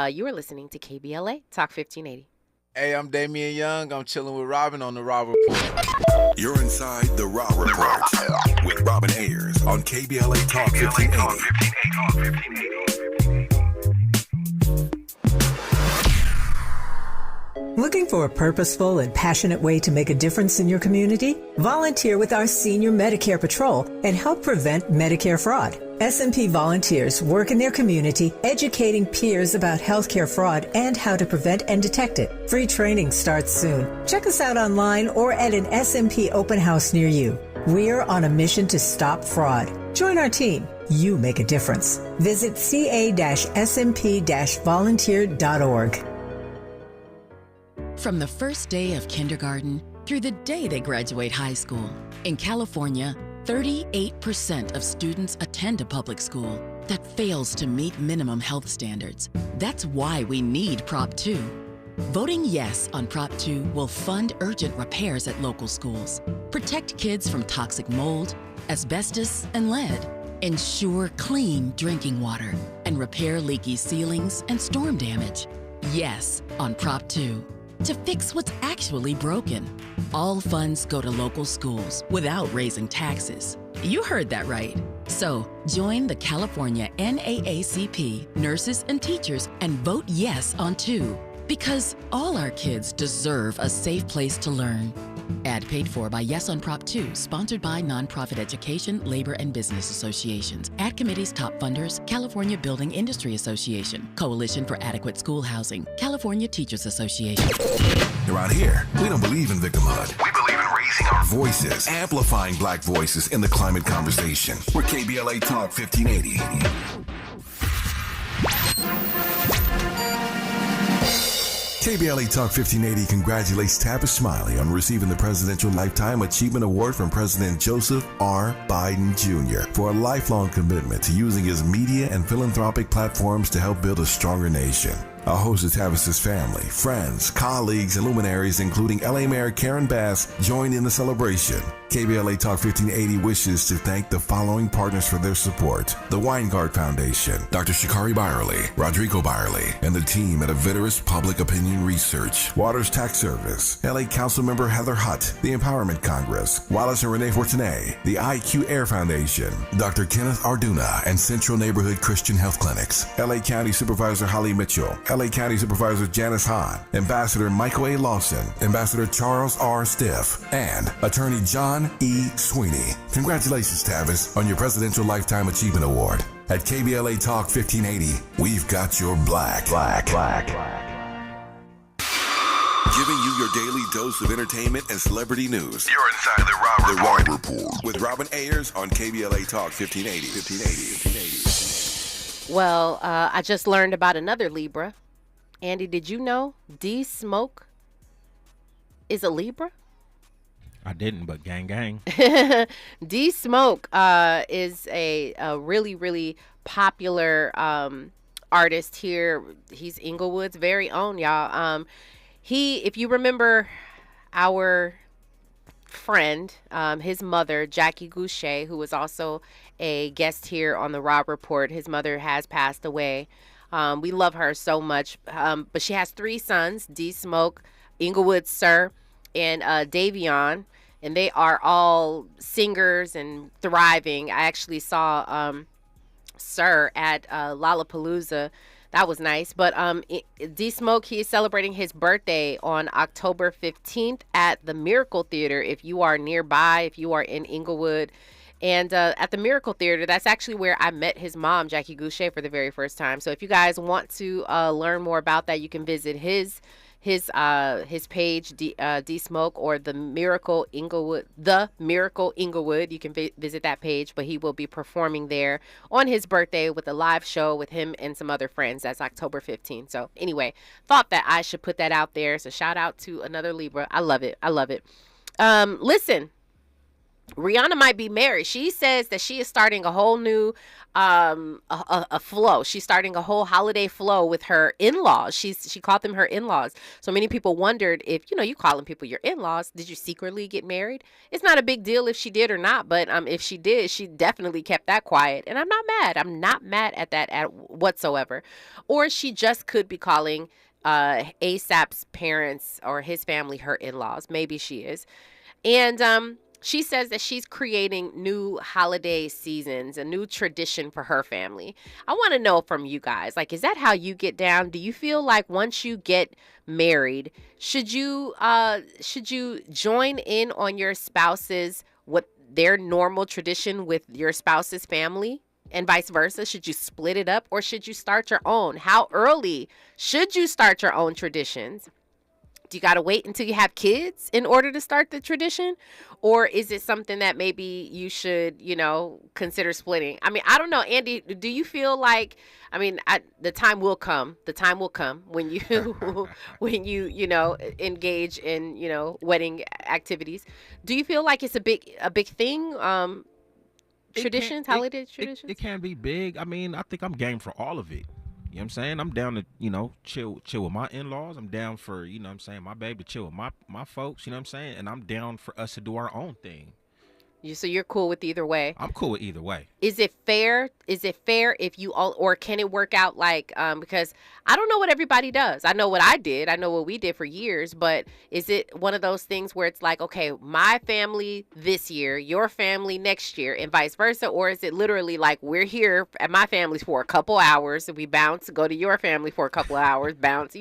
You are listening to KBLA Talk 1580. Hey, I'm Damian Young. I'm chilling with Robin on the Rob Report. You're inside the Rob Report with Robin Ayers on KBLA Talk 1580. Looking for a purposeful and passionate way to make a difference in your community? Volunteer with our Senior Medicare Patrol and help prevent Medicare fraud. S&P volunteers work in their community educating peers about healthcare fraud and how to prevent and detect it. Free training starts soon. Check us out online or at an S&P open house near you. We're on a mission to stop fraud. Join our team. You make a difference. Visit ca-smp-volunteer.org. From the first day of kindergarten through the day they graduate high school, in California, 38% of students attend a public school that fails to meet minimum health standards. That's why we need Prop 2. Voting yes on Prop 2 will fund urgent repairs at local schools, protect kids from toxic mold, asbestos, and lead, ensure clean drinking water, and repair leaky ceilings and storm damage. Yes on Prop 2. To fix what's actually broken. All funds go to local schools without raising taxes. You heard that right. So join the California NAACP, nurses and teachers, and vote yes on 2. Because all our kids deserve a safe place to learn. Ad paid for by Yes on Prop 2, sponsored by Nonprofit Education, Labor and Business Associations. Ad committee's top funders, California Building Industry Association, Coalition for Adequate School Housing, California Teachers Association. Around here, we don't believe in victimhood. We believe in raising our voices, amplifying black voices in the climate conversation. We're KBLA Talk 1580. KBLA Talk 1580 congratulates Tavis Smiley on receiving the Presidential Lifetime Achievement Award from President Joseph R. Biden Jr. for a lifelong commitment to using his media and philanthropic platforms to help build a stronger nation. A host of Tavis's family, friends, colleagues, and luminaries, including LA Mayor Karen Bass, joined in the celebration. KBLA Talk 1580 wishes to thank the following partners for their support: the Weingart Foundation, Dr. Shikari Byerly, Rodrigo Byerly, and the team at Aviterus Public Opinion Research, Waters Tax Service, LA Councilmember Heather Hutt, the Empowerment Congress, Wallace and Renee Fortuné, the IQ Air Foundation, Dr. Kenneth Arduna, and Central Neighborhood Christian Health Clinics, LA County Supervisor Holly Mitchell, LA County Supervisor Janice Hahn, Ambassador Michael A. Lawson, Ambassador Charles R. Stiff, and Attorney John E. Sweeney. Congratulations, Tavis, on your Presidential Lifetime Achievement Award. At KBLA Talk 1580, we've got your black. Giving you your daily dose of entertainment and celebrity news. You're inside the Robin Report with Robin Ayers on KBLA Talk 1580. Well, I just learned about another Libra. Andy, did you know D Smoke is a Libra? I didn't, but gang gang. D Smoke is a really, really popular artist here. He's Inglewood's very own, y'all. If you remember our friend, his mother, Jackie Goucher, who was also a guest here on the Rob Report, his mother has passed away. We love her so much. But she has 3 sons, D Smoke, Inglewood Sir, and Davion. And they are all singers and thriving. I actually saw Sir at Lollapalooza. That was nice. But D Smoke, he is celebrating his birthday on October 15th at the Miracle Theater. If you are nearby, if you are in Inglewood. And at the Miracle Theater, that's actually where I met his mom, Jackie Goucher, for the very first time. So if you guys want to learn more about that, you can visit his page, D Smoke, or the Miracle Inglewood. You can visit that page, but he will be performing there on his birthday with a live show with him and some other friends. That's October 15th. So anyway, thought that I should put that out there. So shout out to another Libra. I love it. Listen. Rihanna might be married. She says that she is starting a whole new a flow. She's starting a whole holiday flow with her in-laws. She called them her in-laws. So many people wondered if, you calling people your in-laws, did you secretly get married? It's not a big deal if she did or not, but if she did, she definitely kept that quiet. And I'm not mad. I'm not mad at that whatsoever. Or she just could be calling ASAP's parents or his family her in-laws. Maybe she is. And she says that she's creating new holiday seasons, a new tradition for her family. I want to know from you guys, is that how you get down? Do you feel like once you get married, should you join in on your spouse's, what their normal tradition with your spouse's family? And vice versa? Should you split it up, or should you start your own? How early should you start your own traditions? Do you got to wait until you have kids in order to start the tradition? Or is it something that maybe you should, consider splitting? I mean, I don't know. Andy, do you feel like, the time will come. The time will come when you, engage in, wedding activities. Do you feel like it's a big thing traditions, holiday traditions? It can be big. I mean, I think I'm game for all of it. You know what I'm saying? I'm down to, chill with my in-laws. I'm down for, my baby to chill with my folks, you know what I'm saying? And I'm down for us to do our own thing. So you're cool with either way? I'm cool with either way. Is it fair? Is it fair if you all, or can it work out like, because I don't know what everybody does. I know what I did. I know what we did for years, but is it one of those things where it's like, okay, my family this year, your family next year, and vice versa? Or is it literally like we're here at my family's for a couple hours and we bounce, go to your family for a couple of hours, bounce,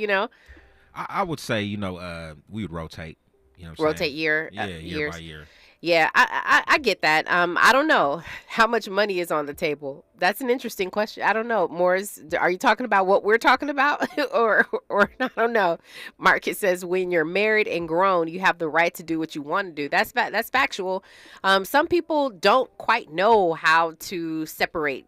I would say, we would rotate. Rotate year year by year. Yeah, I get that. I don't know how much money is on the table. That's an interesting question. I don't know. Morris, are you talking about what we're talking about? or I don't know. Marcus says when you're married and grown, you have the right to do what you want to do. That's factual. Some people don't quite know how to separate,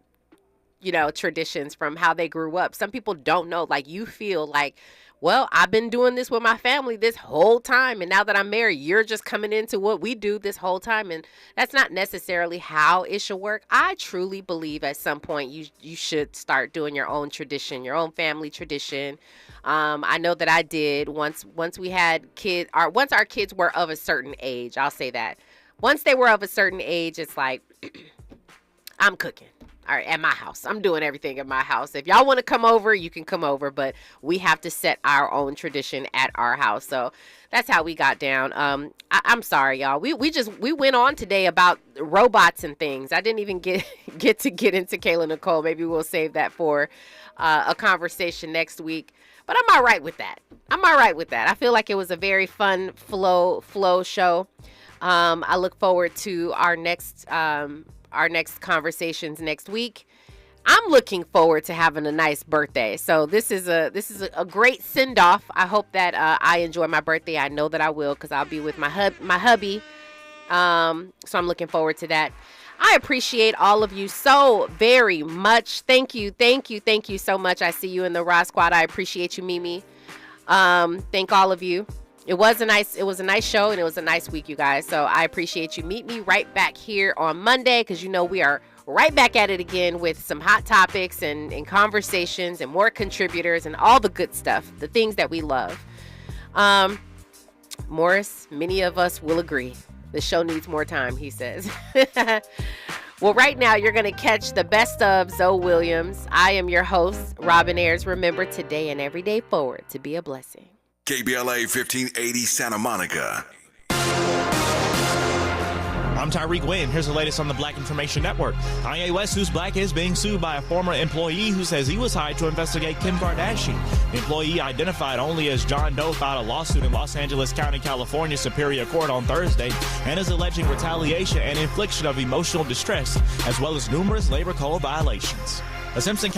traditions from how they grew up. Some people don't know. Like you feel like, well, I've been doing this with my family this whole time, and now that I'm married, you're just coming into what we do this whole time, and that's not necessarily how it should work. I truly believe at some point you should start doing your own tradition, your own family tradition. I know that I did once we had kids, or once our kids were of a certain age. I'll say that. Once they were of a certain age, it's like I'm cooking. All right, at my house. I'm doing everything at my house. If y'all want to come over, you can come over, but we have to set our own tradition at our house. So that's how we got down. I'm sorry, y'all. We went on today about robots and things. I didn't even get into Kayla Nicole. Maybe we'll save that for a conversation next week. But I'm all right with that. I feel like it was a very fun flow show. I look forward to our next conversations next week. I'm looking forward to having a nice birthday. So this is a great send-off. I hope that I enjoy my birthday. I know that I will, because I'll be with my hubby. So I'm looking forward to that. I appreciate all of you so very much. Thank you so much. I see you in the Raw Squad. I appreciate you, Mimi. Thank all of you. It was a nice show, and it was a nice week, you guys. So I appreciate you. Meet me right back here on Monday, because we are right back at it again with some hot topics and conversations and more contributors and all the good stuff, the things that we love. Morris, many of us will agree. The show needs more time, he says. Well, right now, you're going to catch the best of Zoe Williams. I am your host, Robin Ayers. Remember, today and every day forward to be a blessing. KBLA 1580 Santa Monica. I'm Tyreek Wynn. Here's the latest on the Black Information Network. Kanye West, who's black, is being sued by a former employee who says he was hired to investigate Kim Kardashian. The employee, identified only as John Doe, filed a lawsuit in Los Angeles County, California Superior Court on Thursday and is alleging retaliation and infliction of emotional distress, as well as numerous labor code violations. A Simpson